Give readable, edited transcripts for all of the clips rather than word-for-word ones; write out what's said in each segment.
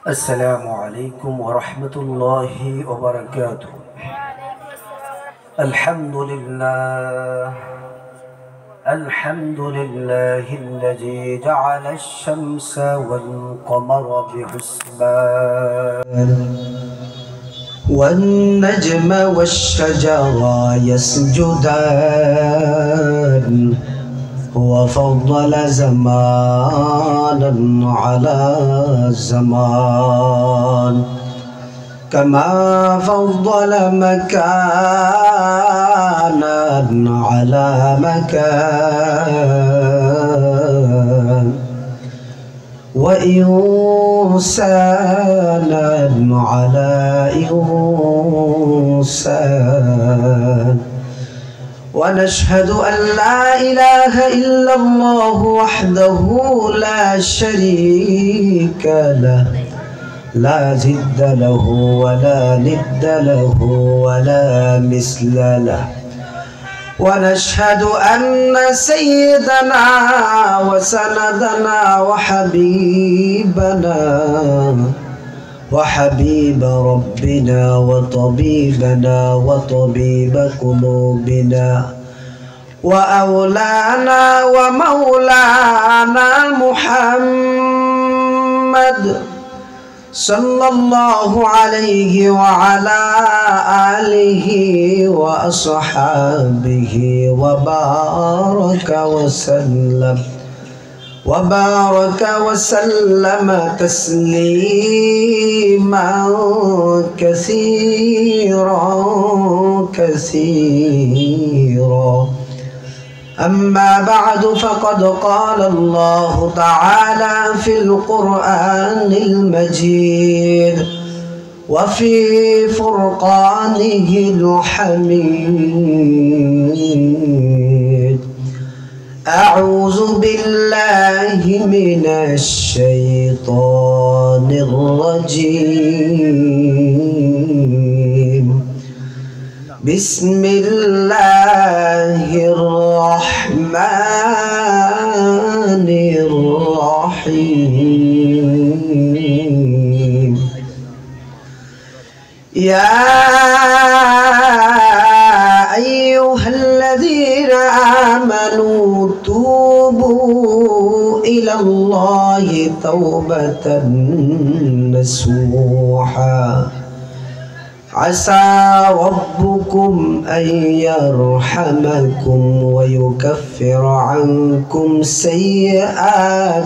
السلام عليكم ورحمة الله وبركاته. الحمد لله الذي جعل الشمس والقمر بحسبان والنجم والشجر يسجدان وفضل زمانا على زمان كما فضل مكانا على مكان وإنسانا على إنسان ونشهد أن لا إله إلا الله وحده لا شريك له لا ضد له ولا ند له ولا مثل له ونشهد أن سيدنا وسندنا وحبيب ربنا وطبيبنا وطبيب قلوبنا وأولانا ومولانا محمد صلى الله عليه وعلى آله وأصحابه وبارك وسلم تسليما كثيرا أما بعد فقد قال الله تعالى في القرآن المجيد وفي فرقانه الحميد أعوذ بالله من الشيطان الرجيم بسم الله الرحمن الرحيم يا أيها الذين آمنوا توبوا إلى الله توبة نصوحا عسى ربكم أن يرحمكم ويكفر عنكم سيئاتكم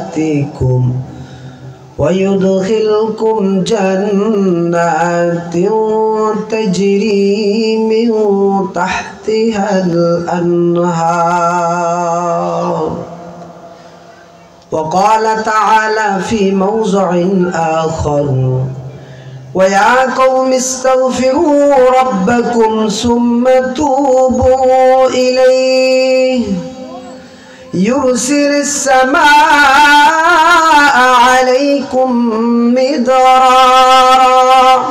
ويدخلكم جنات تجري من تحتها الأنهار وقال تعالى في موضع آخر ويا قوم استغفروا ربكم ثم توبوا إليه يرسل السماء عليكم مدرارا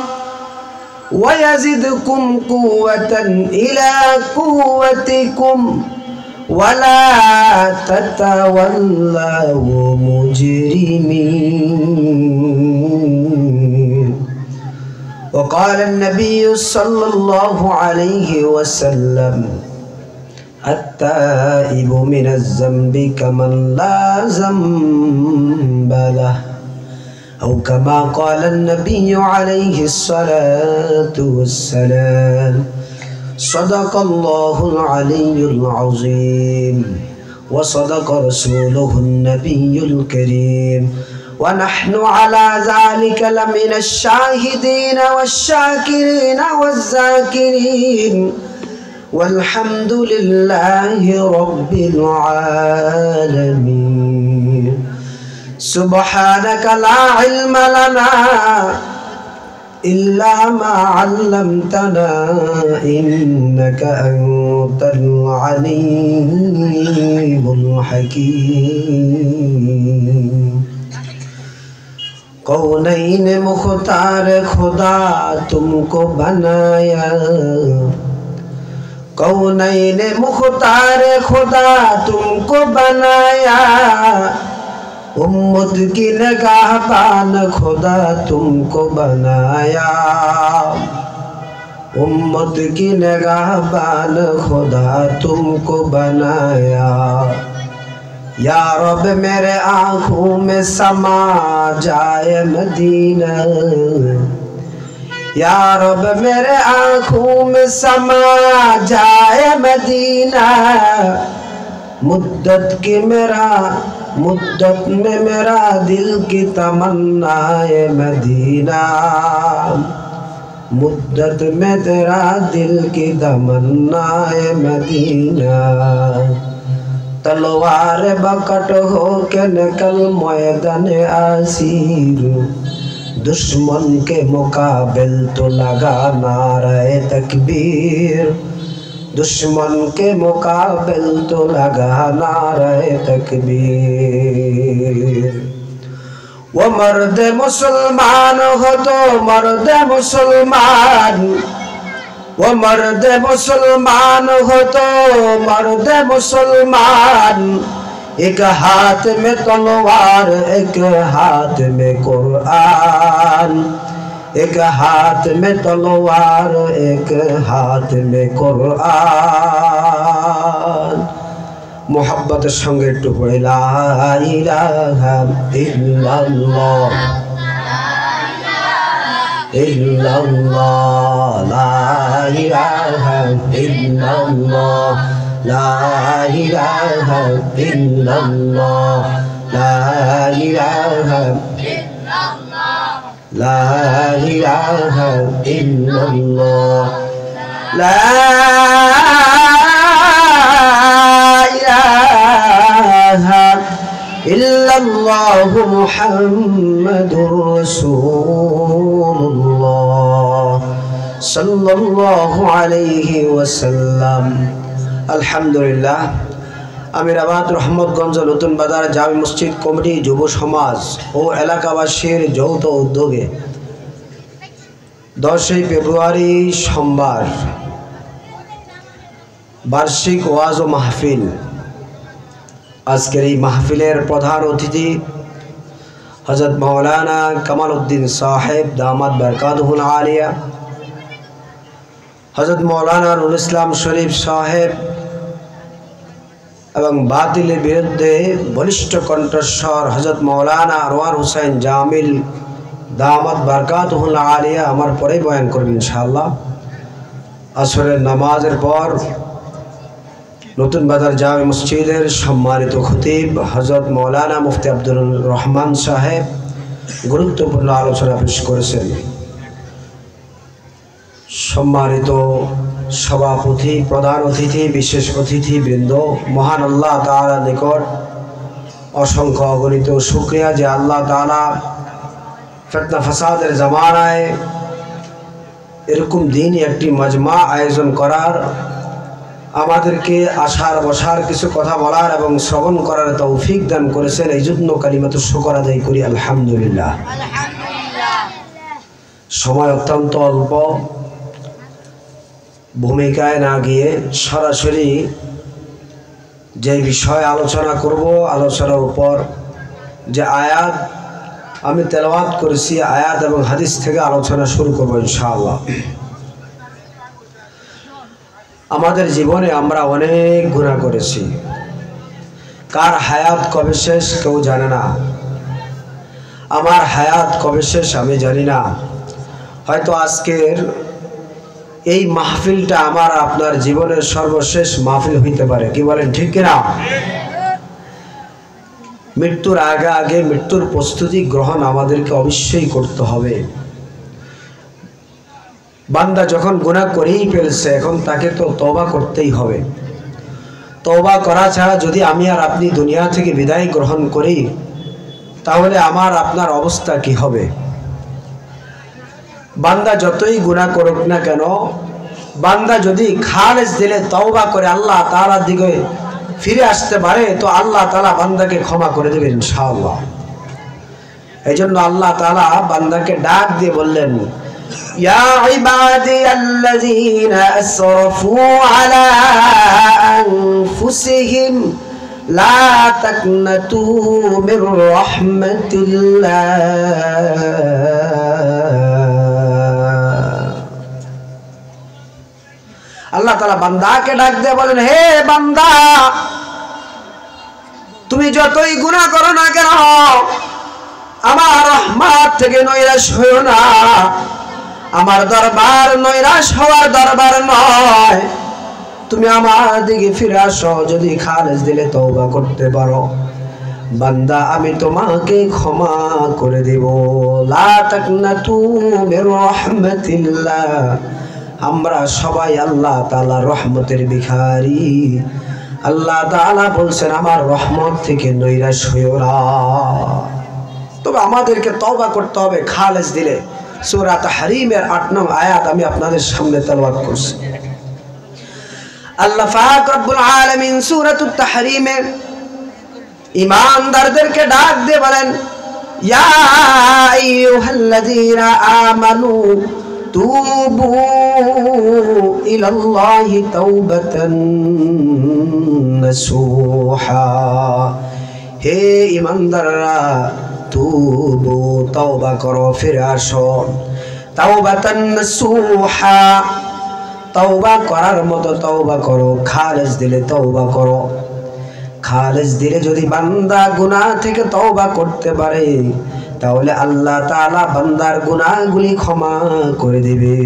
ويزدكم قوة إلى قوتكم ولا تتولوا مجرمين وقال النبي صلى الله عليه وسلم التائب من الذنب كمن لا ذنب له أو كما قال النبي عليه الصلاة والسلام صدق الله العلي العظيم وصدق رسوله النبي الكريم ونحن على ذلك لمن الشاهدين والشاكرين والذاكرين والحمد لله رب العالمين سبحانك لا علم لنا إلا ما علمتنا إنك أنت العليم الحكيم कौनैन मुख्तार खुदा तुमको बनाया, कौनैन मुख्तार खुदा तुमको बनाया, उम्मत की निगाहबान खुदा तुमको बनाया, उम्मत की निगाहबान खुदा तुमको बनाया। या रब मेरे आँखों में समा जाए मदीना, या रब मेरे आँखों में समा जाए मदीना। मुद्दत में मेरा दिल की तमन्ना है मदीना, मुद्दत में तेरा दिल की तमन्ना है मदीना। तलवार बकट हो के निकल मैदान आसीर, दुश्मन के मुकाबिल तो लगा नारे तकबीर, दुश्मन के मुकाबिल तो लगा नारे तकबीर। वो मर्द मुसलमान हो तो मर्द मुसलमान, वो मर्द मुसलमान हो तो मर्द मुसलमान। एक हाथ में तलवार एक हाथ में कुरान, एक हाथ में तलवार एक हाथ में कुरान। मोहब्बत संगे टुकड़े ला इलाहा इल्लल्लाह इल्लल्लाह, ला इलाहा इल्लल्लाह, ला इलाहा इल्लल्लाह, ला इलाहा ला इलाहा इल्लल्लाह, ला इलाहा इल्लल्लाह मुहम्मदुर रसूलुल्लाह सल्लल्लाहु अलैहि वसल्लम। अल्हम्दुलिल्लाह। আমিরাবাদ রহমতগঞ্জ নতুন বাজার জামে মসজিদ কমিটি যুব সমাজ ও এলাকাবাসীর যৌথ উদ্যোগে 10 ফেব্রুয়ারি সোমবার বার্ষিক ওয়াজ ও মাহফিল। আজকের এই মাহফিলের প্রধান অতিথি হযরত মাওলানা কামাল উদ্দিন সাহেব দামাত বরকাতুহুল আলিয়া, হযরত মাওলানা নুরুল ইসলাম শরীফ সাহেব এবং বাতিলের বিরুদ্ধে বলিষ্ঠ কণ্ঠস্বর হযরত মাওলানা আনোয়ার হোসেন জামিল দামাত বরকাতুহুল আলিয়া আমার পরে বয়ান করবেন ইনশাআল্লাহ। আসরের নামাজের পর নতুন বাজার জামে মসজিদের সম্মানিত খতিব হযরত মাওলানা মুফতি আব্দুর রহমান সাহেব গুরুত্বপূর্ণ আলোচনা পেশ করেছেন। সম্মানিত সভাপতি, প্রধান অতিথি, বিশেষ অতিথি বৃন্দ, মহান আল্লাহ তাআলার নিকট অসংখ্য অগণিত শুকরিয়া যে আল্লাহ তাআলা ফিতনা ফাসাদের জামানায় এরকম দিনই একটি মাজমা আয়োজন করার, আমাদেরকে আসার বসার কিছু কথা বলার এবং শ্রবণ করার তৌফিক দান করেছেন। এই জন্য কালিমাতুশ শুকর আদায় করি আলহামদুলিল্লাহ। সময় অত্যন্ত অল্প, ভূমিকায় না গিয়ে সরাসরি যে বিষয় আলোচনা করব, আলোচনার উপর যে আয়াত আমি তেলাওয়াত করেছি, আয়াত এবং হাদিস থেকে আলোচনা শুরু করব ইনশাআল্লাহ। আমাদের জীবনে আমরা অনেক গুনাহ করেছি, কার হায়াত কবে শেষ কেউ জানে না। আমার হায়াত কবে শেষ আমি জানি না। হয়তো আজকের এই মাহফিলটা আমার আপনার জীবনের সর্বশেষ মাহফিল হইতে পারে, কি বলেন ঠিক কিনা? মৃত্যুর আগে আগে মৃত্যুর প্রস্তুতি গ্রহণ আমাদেরকে অবশ্যই করতে হবে। বান্দা যখন গুনাহ করেই ফেলছে, এখন তাকে তো তওবা করতেই হবে। তওবা করা ছাড়া যদি আমি আর আপনি দুনিয়া থেকে বিদায় গ্রহণ করি, তাহলে আমার আপনার অবস্থা কি হবে? বান্দা যতই গুনাহ করুক না কেন, বান্দা যদি খালেস দিলে তওবা করে আল্লাহ তাআলার দিকে ফিরে আসতে পারে, তো আল্লাহ তাআলা বান্দাকে ক্ষমা করে দেবেন ইনশাআল্লাহ। এইজন্য আল্লাহ তাআলা বান্দাকে ডাক দিয়ে বললেন, ইয়া ইবাদিয়াল্লাযীনা আসরাফু আলা আনফুসিহিম লা তাকনাতু মির রাহমাতিল্লাহ। আল্লাহ তাআলা বান্দাকে ডাক দিয়ে বলেন, হে বান্দা, তুমি যতই গুনাহ করো না কেন আমার রহমত থেকে নৈরাশ হইও না। আমার দরবার নৈরাশ হওয়ার দরবার নয়। তুমি আমার দিকে ফিরে আসো, যদি খালেস দিলে তওবা করতে পারো, বান্দা আমি তোমাকে ক্ষমা করে দেব। লা তাকনাতু মির রাহমাতিল্লাহ। আমরা সবাই আল্লাহ তাআলার রহমতের ভিখারি। আল্লাহ তাআলা বলছেন আমার রহমত থেকে নৈরাশ হইও না। তবে আমাদেরকে তওবা করতে হবে খালেস দিলে। সূরা তাহরীমের 8 নং আয়াত আমি আপনাদের সামনে তেলাওয়াত করছি। আল্লাহ পাক রব্বুল আলামিন সূরাতুত তাহরীমে ঈমানদারদেরকে ডাক দিয়ে বলেন, ইয়া আইয়ুহাল্লাযীনা আমানু তুবু ইলাল্লাহি তাওবাতান নাসুহা। হে ঈমানদাররা, তুবু তওবা করো, ফিরে আসো। তাওবাতান নাসুহা, তওবা করার মতো তওবা করো। খালেস দিলে তওবা করো। খালেস দিলে যদি বান্দা গুনাহ থেকে তওবা করতে পারে, তাহলে আল্লাহ তাআলা বান্দার গুনাহগুলি ক্ষমা করে দিবে।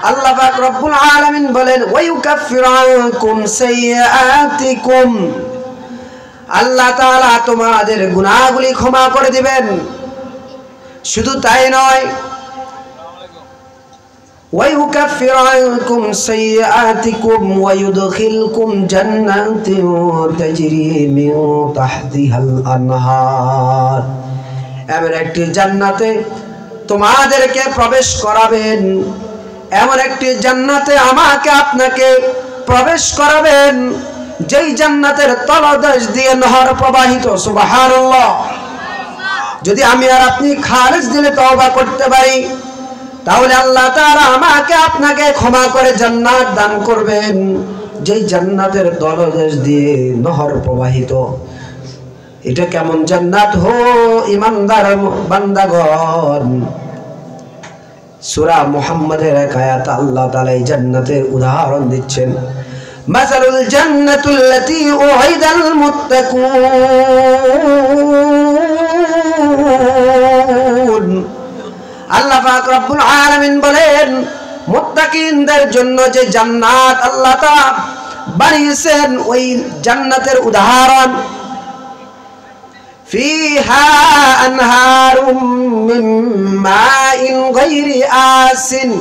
আল্লাহ পাক রব্বুল আলামিন বলেন, ওয়া ইউকাফিরু আনকুম সাইয়্যাতিকুম। আল্লাহ তাআলা তোমাদের গুনাহগুলি ক্ষমা করে দিবেন। শুধু তাই নয়, ওয়া ইউকাফিরু আনকুম সাইয়্যাতিকুম ওয়া ইউদখিলকুম জান্নাতিন তাজরি মিন তাহতিহাল আনহার। এমন একটি জান্নাতে তোমাদেরকে প্রবেশ করাবেন, এমন একটি জান্নাতে আমাকে আপনাকে প্রবেশ করাবেন, যেই জান্নাতের তলদেশ দিয়ে নহর প্রবাহিত। সুবহানাল্লাহ। যদি আমি আর আপনি খালেস দিলে তওবা করতে পারি, তাহলে আল্লাহ তাআলা আমাকে আপনাকে ক্ষমা করে জান্নাত দান করবেন, যেই জান্নাতের তলদেশ দিয়ে নহর প্রবাহিত। এটা কেমন জান্নাত হো ঈমানদার বান্দাগণ। সূরা মুহাম্মাদের এক আয়াতে আল্লাহ তাআলা এই জান্নাতের উদাহরণ দিচ্ছেন। মাসালুল জান্নাতুল্লাতী উইদাল মুত্তাকুন। আল্লাহ পাক রব্বুল আলামিন বলেন, মুত্তাকিনদের জন্য যে জান্নাত আল্লাহ তাআলা বানিয়েছেন, ওই জান্নাতের উদাহরণ, ফিহা আনহারুম মিন মাইন গায়রি আসিন।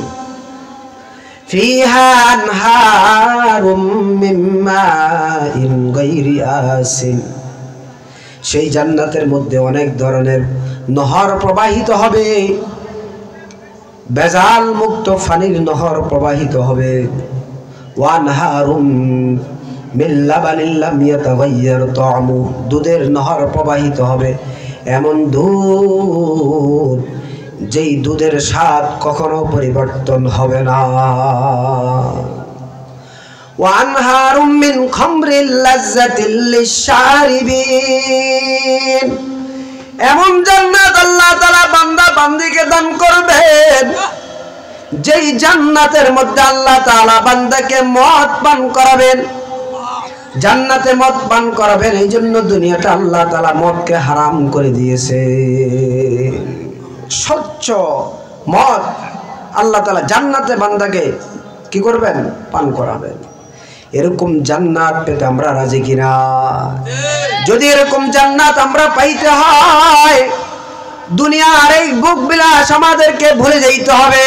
ফিহা আনহারুম মিন মাইন গায়রি আসিন। সেই জান্নাতের মধ্যে অনেক ধরনের নহর প্রবাহিত হবে, বেজাল মুক্ত পানির নহর প্রবাহিত হবে। ওয়ানহারুম মিন লাবানিন লাম ইয়াতাগায়্যার তা'মু। দুধের নহর প্রবাহিত হবে, এমন দুধ যেই দুধের স্বাদ কখনো পরিবর্তন হবে না। ওয়ানহারুম মিন খামরিল লাযযাতিল লিশ-শারিবিন। এমন জান্নাত আল্লাহ তাআলা বান্দা বান্দিকে দান করবেন, যেই জান্নাতের মধ্যে আল্লাহ তাআলা বান্দাকে মদ পান করাবেন। জান্নাতে মদ পান করাবেন, এই জন্য দুনিয়াটা আল্লাহ তাআলা মদকে হারাম করে দিয়েছে। স্বচ্ছ মদ আল্লাহ তাআলা জান্নাতে বান্দাকে কি করবেন? পান করাবেন। এরকম জান্নাত পেতে আমরা রাজি কিনা? যদি এরকম জান্নাত আমরা পাইতে হয়, দুনিয়ার এই ভোগ বিলাস আমাদেরকে ভুলে যেতে হবে,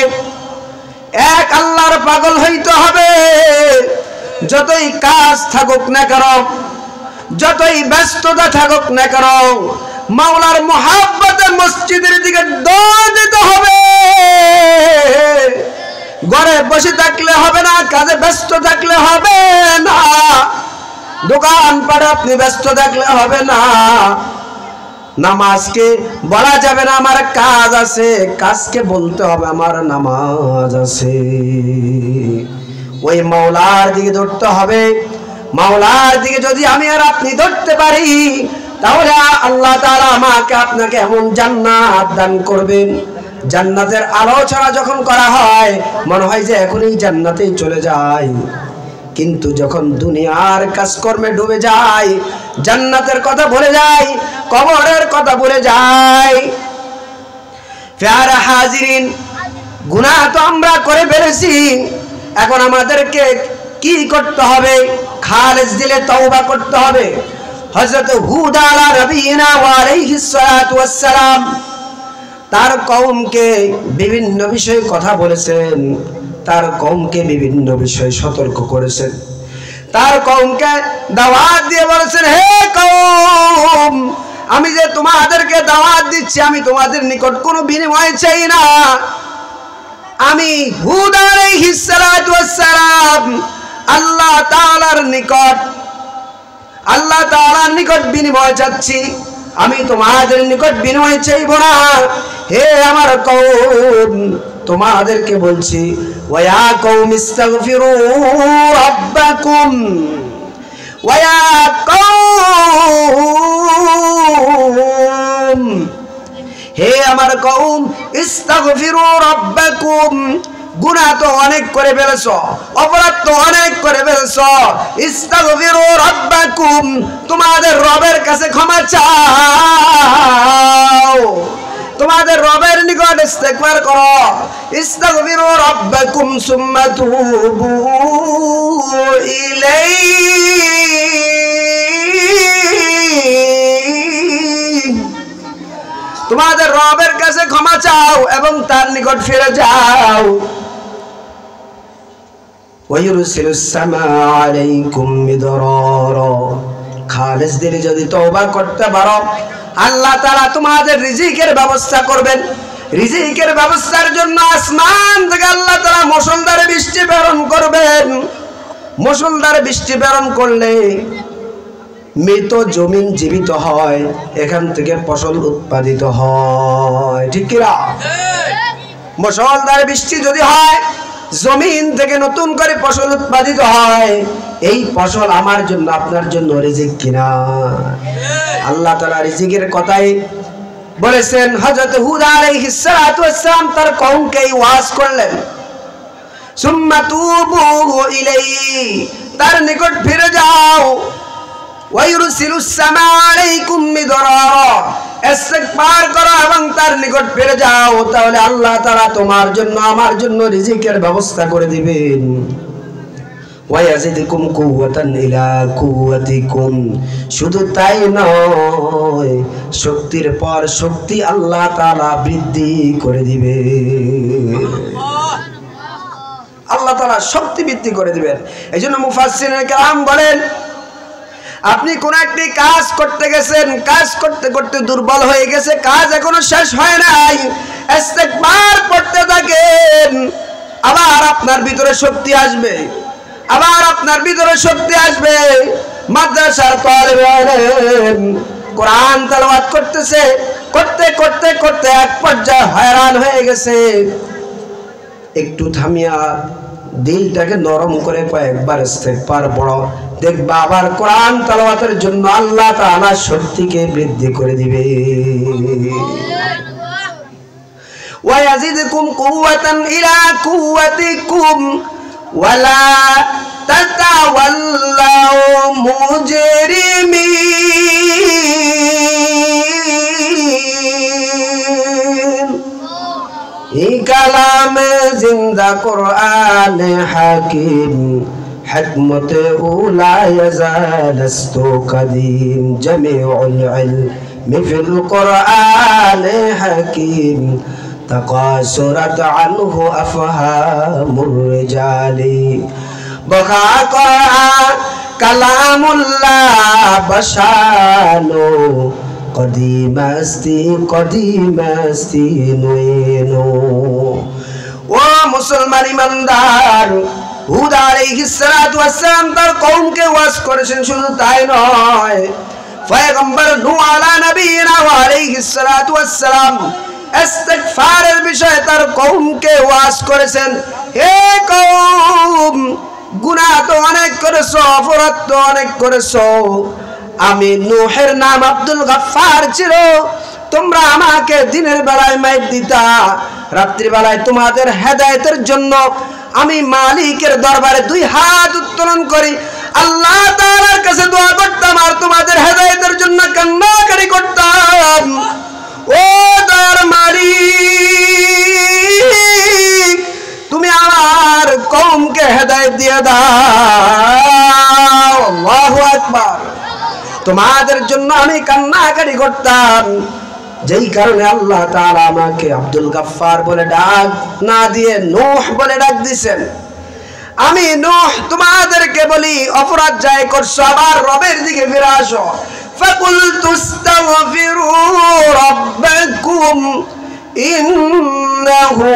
এক আল্লাহর পাগল হইতে হবে। যতই কাজ থাকুক না কেন, যতই ব্যস্ততা থাকুক না কেন, মাওলার মুহাব্বতে মসজিদের দিকে দৌড় দিতে হবে। ঘরে বসে থাকলে হবে না, কাজে ব্যস্ত থাকলে হবে না, দোকান পাটে আপনি ব্যস্ত থাকলে হবে না। নামাজকে বলা যাবে না আমার কাজ আছে, কাজকে বলতে হবে আমার নামাজ আছে। ওই মাওলার দিকে দৌড়তে হবে, মাওলার দিকে যদি আমি আর আপনি ধরতে পারি, তাহলে আল্লাহ তাআলা আমাকে আপনাকে এমন জান্নাত দান করবেন, জান্নাতের আলোচনা যখন করা হয় মনে হয় যে এখনই জান্নাতেই চলে যায়। কিন্তু যখন দুনিয়ার কাজকর্মে ডুবে যায়, জান্নাতের কথা ভুলে যায়, কবরের কথা ভুলে যায়। প্যারা হাজিরিন, গুনাহ তো আমরা করে ফেলেছি, এখন আমাদেরকে কি করতে হবে? খালেজ দিলে তওবা করতে হবে। হযরত হুদ আলা নবিয়িনা ওয়া আলাইহিস সালাতু ওয়াস সালাম তার কওমকে বিভিন্ন বিষয়ে কথা বলেছেন, তার কওমকে বিভিন্ন বিষয়ে সতর্ক করেছেন, তার কওমকে দাওয়াত দিয়ে বলেছেন, হে কওম, আমি যে তোমাদেরকে দাওয়াত দিচ্ছি, আমি তোমাদের নিকট কোনো বিনিময় চাই না। আমি হুদ আলাইহিস সালাতু ওয়াস সালাম আল্লাহ তাআলার নিকট বিনিময় চাচ্ছি, আমি তোমাদের নিকট বিনিময় চাইব না। হে আমার কওম, তোমাদেরকে বলছি, ওয়া কওম ইস্তাগফিরু রাব্বাকুম, ওয়া কওম, হে আমার কওম, ইস্তাগফিরু রাব্বাকুম, গুনাহ তো অনেক করে ফেলেছো, অপরাধ তো অনেক করে ফেলেছো, ইস্তাগফিরু রাব্বাকুম, তোমাদের রবের কাছে ক্ষমা চাও, তোমাদের রবের নিকট ইস্তিগফার করো। ইস্তাগফিরু রাব্বাকুম সুম্মা তুবু ইলাইহি, তোমাদের রবের কাছে ক্ষমা চাও এবং তার নিকট ফিরে যাও। ওয়ায়ুরসিলুস সামাআ আলাইকুম মিদরারা, খালেস দিলে যদি তওবা করতে পারো, আল্লাহ তাআলা তোমাদের রিজিকের ব্যবস্থা করবেন। রিজিকের ব্যবস্থার জন্য আসমান থেকে আল্লাহ তাআলা মুষলধারে বৃষ্টি প্রেরণ করবেন। মুষলধারে বৃষ্টি প্রেরণ করলে মৃত জমিন জীবিত হয়, এখান থেকে ফসল উৎপাদিত হয়, ঠিক কি না? মুষলধারে বৃষ্টি যদি হয়, জমিন থেকে নতুন করে ফসল উৎপাদিত হয়, এই ফসল আমার জন্য আপনার জন্য রিজিক কিনা? আল্লাহ তাআলা রিজিকের কথাই বলেছেন। হযরত হুদ আলাইহিস সালাতু ওয়াস সালাম তার কওমকে ওয়াজ করলেন, সুম্মা তুবু ইলাইহি, তার নিকট ফিরে যাও। ওয়ায়ুরসিলুস সামাআ আলাইকুম মিদরারা, ইস্তিগফার করো এবং তার নিকট ফিরে যাও, তাহলে আল্লাহ তাআলা তোমার জন্য আমার জন্য রিজিকের ব্যবস্থা করে দিবেন। ওয়ায়াজিদুকুম কুওয়াতান ইলা কুওয়াতিকুম, শুধু তাই নয়, শক্তির পর শক্তি আল্লাহ তাআলা বৃদ্ধি করে দিবে। আল্লাহ তাআলা শক্তি বৃদ্ধি করে দিবেন। এইজন্য মুফাসসিরিনে কেরাম বলেন, আপনি কোন একটি কাজ করতে গেছেন, কাজ করতে করতে দুর্বল হয়ে গেছে, কাজ এখনো শেষ হয় নাই, ইস্তিগফার করতে থাকেন, আবার আপনার ভিতরে শক্তি আসবে, আবার আপনার ভিতরে শক্তি আসবে। মাদ্রাসার তালিব ইলম কোরআন তেলাওয়াত করতেছে, করতে করতে করতে এক পর্যায়ে হয়রান হয়ে গেছে, একটু থামিয়া দিলটাকে নরম করে কয়েকবার ইস্তিগফার পড়ো, দেখবা আবার কোরআন তেলাওয়াতের জন্য আল্লাহ তাআলা শক্তিকে বৃদ্ধি করে দিবে। ওয়ায়াজিদুকুম কুওয়াতান ইলা কুওয়াতিকুম ওয়ালা তাতাওয়াল্লাউ মুজরিমিন। এই কালামে জিন্দা কোরআন হাকিম, حكمت أولى يزالست قديم جميع العلم في القرآن حكيم تقاصرت عنه أفهام الرجال بقى قرآن كلام الله بشانو قديم استي نوينو ومسلمان ইমানদার হুদ আলাইহিস সালাতু ওয়াস সালাম তার কওমকে ওয়াজ করেছেন। শুধু তাই নয়, পয়গম্বর নূহ আলা নবিয়িনা ওয়া আলাইহিস সালাতু ওয়াস সালাম ইস্তিগফারের বিষয়ে তার কওমকে ওয়াজ করেছেন। হে কওম, গুনাহ তো অনেক করেছো, অপরাধ তো অনেক করেছো। আমি নূহের নাম আব্দুল গাফফার ছিল, তোমরা আমাকে দিনের বেলায় মাইর দিতা, রাত্রি বেলায় তোমাদের হেদায়েতের জন্য আমি মালিকের দরবারে দুই হাত উত্তোলন করি, আল্লাহ তাআলার কাছে দোয়া করতাম আর তোমাদের হেদায়েতের জন্য কান্নাকারি করতাম। ও দয়ার মালিক, তুমি আমার কওমকে হেদায়েত দিয়ে দাও। আল্লাহু আকবার। তোমাদের জন্য আমি কান্নাকারি করতাম, যেই কারণে আল্লাহ তাআলা আমাকে আব্দুল গাফফার বলে ডাক না দিয়ে নূহ বলে ডাক দিয়েছেন। আমি নূহ তোমাদেরকে বলি, অপরাধ যাই করছো আবার রবের দিকে ফিরে আসো। ফাকুলতু আস্তাগফিরু রাব্বাকুম ইন্নাহু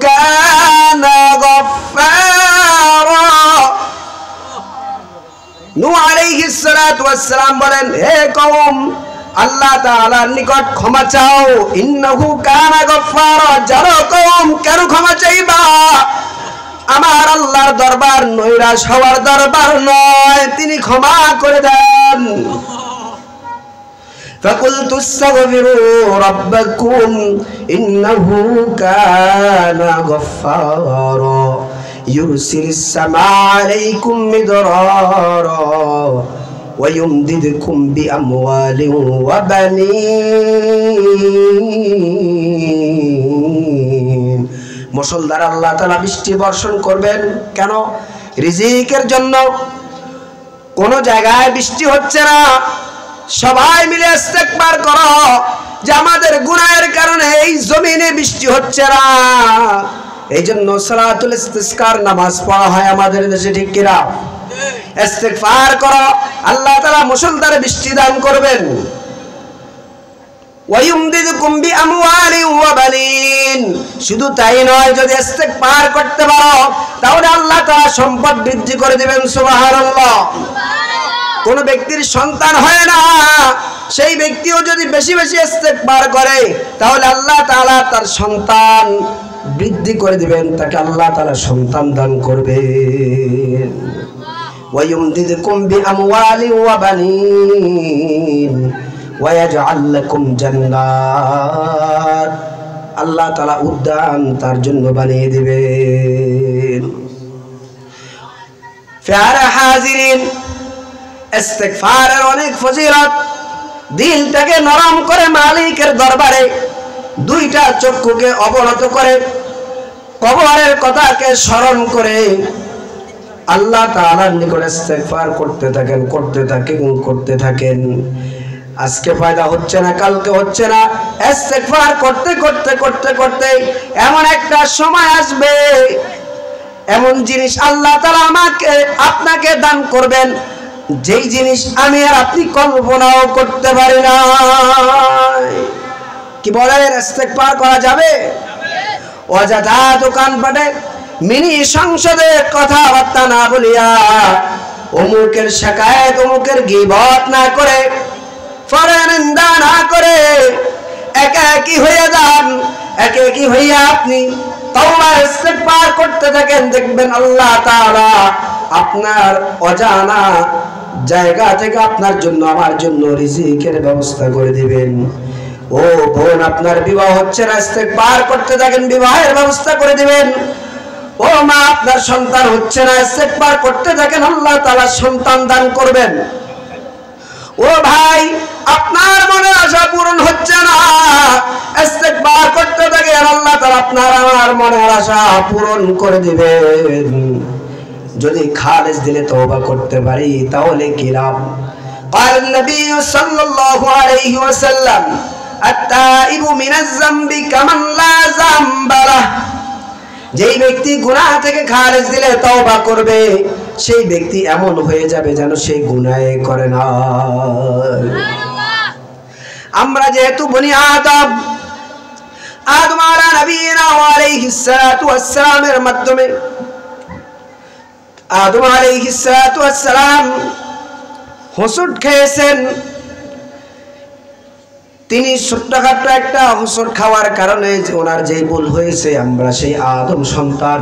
কানা গাফফারা। নূহ আলাইহিস সালাতু ওয়াস সালাম বলেন, হে কওম, আল্লাহ তাআলার নিকট ক্ষমা চাও। ইন্নাহু কানা গাফফারা, যারা কওম কেন ক্ষমা চাইবা? আমার আল্লাহর দরবার নৈরাশ হওয়ার দরবার নয়, তিনি ক্ষমা করে দেন। ফাকুলতু আস্তাগফিরু রাব্বাকুম ইন্নাহু কানা গাফফারা ইউরসিলিস সামাআ আলাইকুম মিদরারা ওয়া ইউমদিদকুম বিআমওয়ালিন ওয়া বানিন। মুসলধার আল্লাহ তাআলা বৃষ্টি বর্ষণ করবেন। কেন? রিজিকের জন্য। কোন জায়গায় বৃষ্টি হচ্ছে না, সবাই মিলে ইস্তেগফার করো যে আমাদের গুনাহের কারণে এই জমিনে বৃষ্টি হচ্ছে না। এই জন্য সালাতুল ইস্তিসকার নামাজ পড়া হয় আমাদের দেশে, ঠিক কিনা? ইস্তেগফার করো, আল্লাহ তাআলা মুসলধারে বৃষ্টি দান করবেন। ওয়ায়ুমদিদকুম বিআমওয়ালিন ওয়া বানিন। শুধু তাই নয়, যদি ইস্তেগফার করতে পারো তাহলে আল্লাহ তাআলা সম্পদ বৃদ্ধি করে দিবেন। সুবহানাল্লাহ। কোন ব্যক্তির সন্তান হয় না, সেই ব্যক্তিও যদি বেশি বেশি ইস্তেগফার করে তাহলে আল্লাহ তাআলা তার সন্তান বৃদ্ধি করে দিবেন, তাকে আল্লাহ তাআলা সন্তান দান করবেন। ওয়ায়ুমদিদকুম বিআমওয়ালিন ওয়া বানিন ওয়ায়াজআল লাকুম জান্নাত। আল্লাহ তাআলা উদ্যান তার জন্য বানিয়ে দিবেন। প্যারা হাজিরিন, ইস্তেগফারের অনেক ফজিলত। দিলটাকে নরম করে মালিকের দরবারে, দুইটা চক্ষুকে অবনত করে, কবরের কথাকে স্মরণ করে আল্লাহ তাআলার নিকট ইস্তেগফার করতে থাকেন, করতে থাকেন। আজকে ফায়দা হচ্ছে না, কালকে হচ্ছে না, ইস্তেগফার করতে করতে করতে করতে এমন একটা সময় আসবে, এমন জিনিস আল্লাহ তাআলা আমাকে আপনাকে দান করবেন যেই জিনিস আমি আর আপনি কল্পনাও করতে পারি না। কি বলেন? ইস্তেগফার করা যাবে? অযথা দোকানপাটে মিনি সংসদে কথাবার্তা না বলিয়া, অমুকের শিকায়েত, অমুকের গীবত না করে, নিন্দা না করে, একাকী হয়ে যান। একাকী হইয়া আপনি তাওবা ইস্তেগফার করতে থাকেন, দেখবেন আল্লাহ তাআলা আপনার অজানা জায়গা থেকে আপনার জন্য, আমার জন্য রিজিকের ব্যবস্থা করে দিবেন। ও বোন, আপনার বিবাহ হচ্ছে না, ইস্তেগফার করতে থাকেন, বিবাহের ব্যবস্থা করে দিবেন। ও মা, আপনার সন্তান হচ্ছে না, ইস্তেগফার করতে থাকেন, আল্লাহ তাআলা সন্তান দান করবেন। ও ভাই, আপনার মনের আশা পূরণ হচ্ছে না, ইস্তেগফার করতে থাকেন, আল্লাহ তাআলা আপনার আমার মনের আশা পূরণ করে দিবেন। যদি খালেস দিলে তওবা করতে পারি তাহলে কি লাভ? قال النبي صلى الله عليه وسلم التائب من الذنب كمن لا ذنب له। যেই ব্যক্তি গুনাহ থেকে খালেস দিলে তওবা করবে, সেই ব্যক্তি এমন হয়ে যাবে যেন সেই গুনাহই করে না। আমরা যেহেতু বনি আদম আলাইহিস সালাতু ওয়াস সালামের মাধ্যমে আদম আলাইহিস সালাতু ওয়াস সালাম হোঁচট খেয়েছেন। তিনি ছোট্টখাট্ট একটা হোঁচট খাওয়ার কারণে ওনার যে ভুল হয়েছে, আমরা সেই আদম সন্তান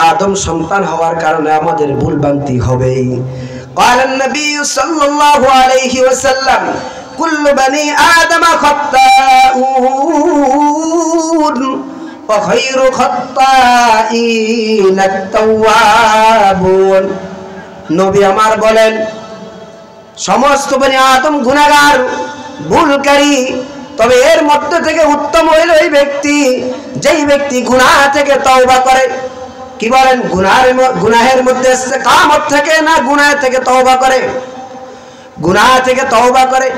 আদম সন্তান হওয়ার কারণে আমাদের ভুল ভ্রান্তি হবেই। قال النبي صلى الله عليه وسلم كل بني آدم خطاؤون وخير خطائين التوابون। নবী আমার বলেন সমস্ত বনি আদম গুনাহগার ভুলকারী, তবে এর মধ্যে থেকে উত্তম হইল ওই ব্যক্তি যেই ব্যক্তি গুনাহ থেকে তওবা করে। কি বলেন? গুনাহের মধ্যে কামত থেকে না গুনাহ থেকে তওবা করে? গুনাহ থেকে তওবা করে।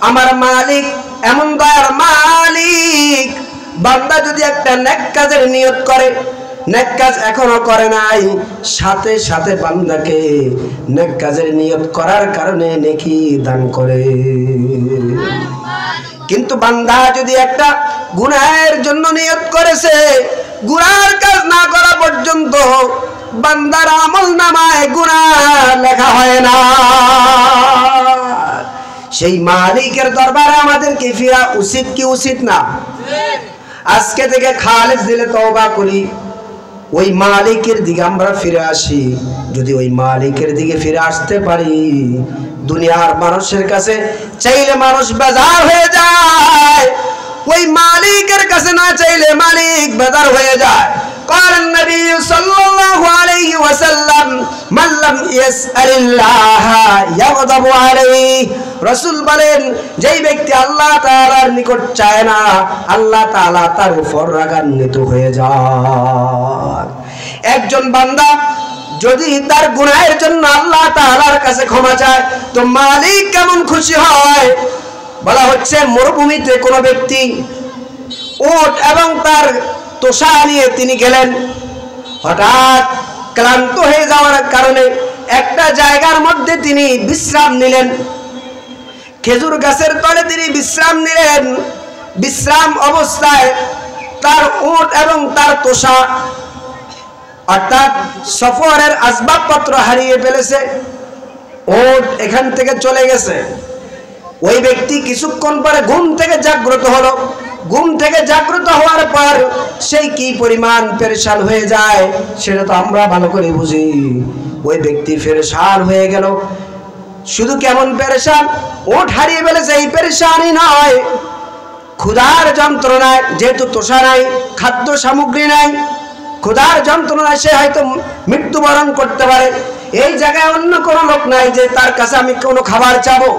আমার মালিক এমন দয়ার মালিক, বান্দা যদি একটা নেক কাজের নিয়ত করে, নেক কাজ এখনো করে নাই, সাথে সাথে বান্দাকে নেক কাজের নিয়ত করার কারণে নেকি দান করে। কিন্তু বান্দা যদি একটা গুনাহের জন্য নিয়ত করেছে, গুনাহের কাজ না করা পর্যন্ত বান্দার আমলনামায় গুনাহ লেখা হয় না। সেই মালিকের দরবারে আমাদেরকে ফিরা উচিত কি উচিত না? আজকে থেকে খালেস দিলে তওবা করি, ওই মালিকের দিকে আমরা ফিরে আসি। যদি ওই মালিকের দিকে ফিরে আসতে পারি, দুনিয়ার মানুষের কাছে চাইলে মানুষ বেজার হয়ে যায়, ওই মালিকের কাছে না চাইলে মালিক বেজার হয়ে যায়। قال النبي صلى الله عليه وسلم من لم يسأل الله يغضب عليه। রাসূল বলেন যেই ব্যক্তি আল্লাহ তাআলার নিকট চায় না, আল্লাহ তাআলা তার উপর রাগান্বিত হয়ে যায়। একজন বান্দা যদি তার গুনাহের জন্য আল্লাহ তাআলার কাছে ক্ষমা চায়, তো মালিক কেমন খুশি হয়। বলা হচ্ছে মরুভূমিতে কোনো ব্যক্তি উট এবং তার তোষা নিয়ে তিনি গেলেন। হঠাৎ ক্লান্ত হয়ে যাওয়ার কারণে একটা জায়গার মধ্যে তিনি বিশ্রাম নিলেন। খেজুর গাছের তলে তিনি বিশ্রাম নিলেন। বিশ্রাম অবস্থায় তার উট এবং তার তোষা অর্থাৎ সফরের আসবাবপত্র হারিয়ে ফেলেছে। উট এখান থেকে চলে গেছে। ওই ব্যক্তি কিছুক্ষণ পরে ঘুম থেকে জাগ্রত হলো। ঘুম থেকে জাগ্রত হওয়ার পর সেই কি পরিমাণ পেরেশান হয়ে যায় সেটা তো আমরা ভালো করে বুঝি। ওই ব্যক্তি পেরেশান হয়ে গেল। শুধু কেমন পেরেশান, উট হারিয়ে ফেলেছে এই পেরেশানই নয়, ক্ষুধার যন্ত্রণায়, যেহেতু তোষা নাই, খাদ্য সামগ্রী নাই, ক্ষুধার যন্ত্রণায় সে হয়তো মৃত্যুবরণ করতে পারে। এই জায়গায় অন্য কোনো লোক নাই যে তার কাছে আমি কোনো খাবার চাবো।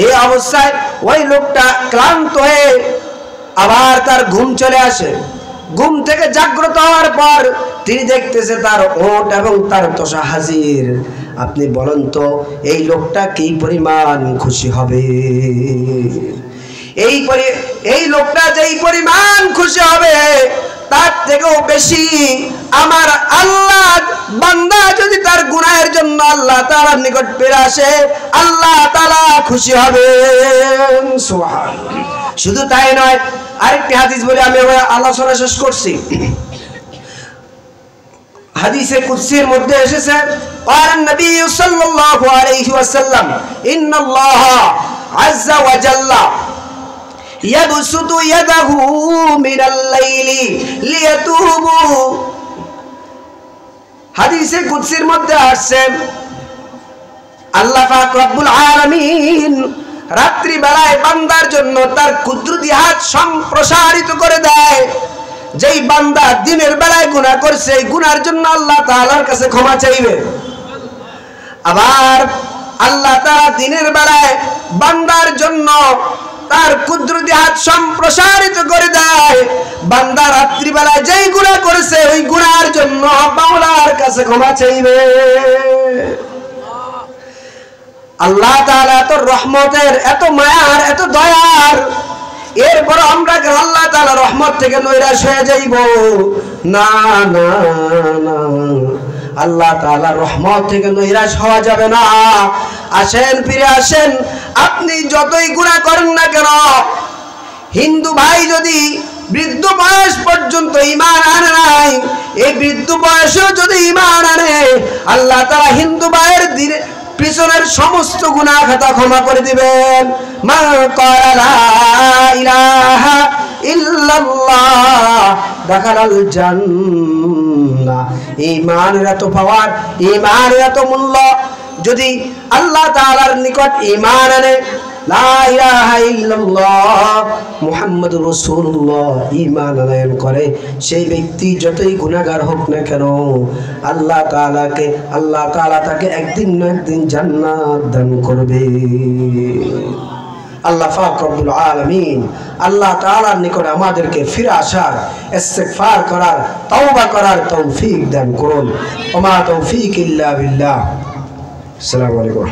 এই অবস্থায় ওই লোকটা ক্লান্ত হয়ে আবার তার ঘুম চলে আসে। ঘুম থেকে জাগ্রত হওয়ার পর তিনি দেখতেছে তার উট এবং তার তোষা হাজির। আপনি বলেন তো এই লোকটা কি পরিমাণ খুশি হবে? এই লোকটা যেই পরিমাণ খুশি হবে তার থেকেও বেশি আমার আল্লাহ বান্দা যদি তার গুনাহের জন্য আল্লাহ তাআলার নিকট ফিরে আসে, আল্লাহ তাআলা খুশি হবেন। সুবহানাল্লাহ। শুধু তাই নয়, আরেকটি হাদিস বলে আমি আলোচনা শেষ করছি। হাদিসে কুদসির মধ্যে এসেছে قال النبي صلى الله عليه وسلم إن الله عز وجل يبسط يده من الليل ليتوبوا। হাদিসে কুদসির মধ্যে আসছে আল্লাহ পাক রব্বুল আলামিন রাত্রি বেলায় বান্দার জন্য তার কুদরতি হাত সম্প্রসারিত করে দেয়। যেই বান্দা দিনের বেলায় গুনাহ করছে, এই গুনার জন্য আল্লাহ তাআলার কাছে ক্ষমা চাইবে। আবার আল্লাহ তাআলা দিনের বেলায় বান্দার জন্য তার কুদরতি হাত সম্প্রসারিত করে দেয়। বান্দা রাত্রি বেলায় যেই গুনাহ করেছে ওই গুনার জন্য মাওলার কাছে ক্ষমা চাইবে। আল্লাহ তাআলা এত রহমতের, এত মায়ার, এত দয়ার, এরপর আমরা আল্লাহ তাআলা রহমত থেকে নৈরাশ হয়ে যাইব? না না না, আল্লাহ তাআলা রহমত থেকে নৈরাশ হওয়া যাবে না। আসেন, ফিরে আসেন। আপনি যতই গুনাহ করেন না কেন, হিন্দু ভাই যদি বৃদ্ধ বয়স পর্যন্ত ঈমান আনে নাই, এই বৃদ্ধ বয়সেও যদি ঈমান আনে, আল্লাহ তাআলা হিন্দু ভাইয়ের পিছনের সমস্ত গুনাহ খাতা ক্ষমা করে দিবেন। মা ক্বালা লা ইলাহা ইল্লা ইল্লাল্লাহ দাখালাল জান্নাহ। ঈমানের এত পাওয়ার, ঈমানের এত মূল্য। যদি আল্লাহ তাআলার নিকট ঈমান আনে, লা ইলাহা ইল্লাল্লাহ মুহাম্মাদুর রাসূলুল্লাহ ঈমান আনয়ন করে, সেই ব্যক্তি যতই গুনাহগার হোক না কেন, আল্লাহ তাআলা তাকে একদিন না একদিন জান্নাত দান করবে। আল্লাহ পাক রব্বুল আলামিন আল্লাহ তাআলার নিকট আমাদেরকে ফিরে আসার, ইস্তিগফার করার, তওবা করার তৌফিক দান করুন। ওয়া মা তৌফিক ইল্লা বিল্লাহ। আসসালামু আলাইকুম।